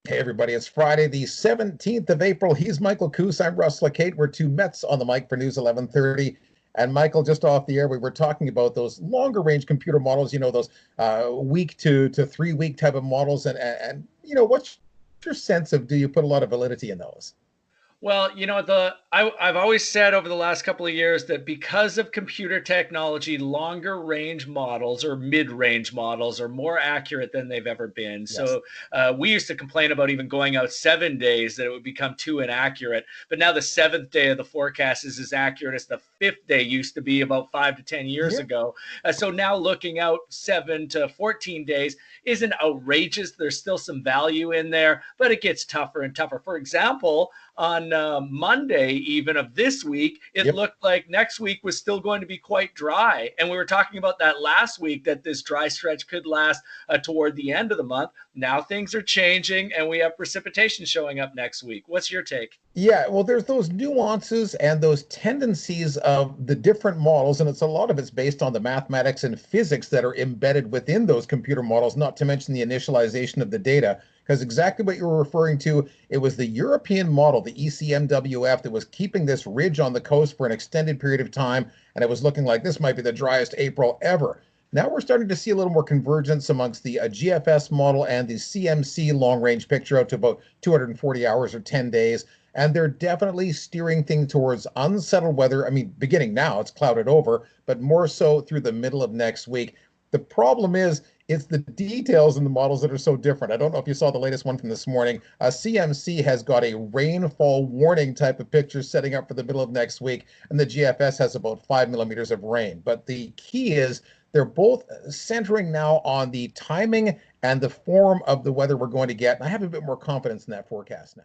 Hey everybody, it's Friday, the 17th of April. He's Michael Kuss. I'm Russ Lecate. We're two Mets on the mic for News 1130. And Michael, just off the air, we were talking about those longer range computer models, those week to 3 week type of models. And what's your sense of, do you put a lot of validity in those? Well, I've always said over the last couple of years that because of computer technology, longer range models or mid range models are more accurate than they've ever been. Yes. So we used to complain about even going out 7 days that it would become too inaccurate. But now the seventh day of the forecast is as accurate as the fifth day used to be about 5 to 10 years Yeah. ago. So now looking out 7 to 14 days isn't outrageous. There's still some value in there, but it gets tougher and tougher. For example, on Monday, even of this week, it Yep. looked like next week was still going to be quite dry. And we were talking about that last week, that this dry stretch could last toward the end of the month. Now things are changing and we have precipitation showing up next week. What's your take? Yeah, well, there's those nuances and those tendencies of the different models, and it's a lot of it's based on the mathematics and physics that are embedded within those computer models, not to mention the initialization of the data. Because exactly what you were referring to, it was the European model, the ECMWF, that was keeping this ridge on the coast for an extended period of time, and it was looking like this might be the driest April ever. Now we're starting to see a little more convergence amongst the GFS model and the CMC long range picture out to about 240 hours or 10 days, and they're definitely steering things towards unsettled weather. I mean, beginning now, it's clouded over, but more so through the middle of next week. The problem is, it's the details in the models that are so different. I don't know if you saw the latest one from this morning. CMC has got a rainfall warning type of picture setting up for the middle of next week, and the GFS has about 5 millimeters of rain. But the key is they're both centering now on the timing and the form of the weather we're going to get. And I have a bit more confidence in that forecast now.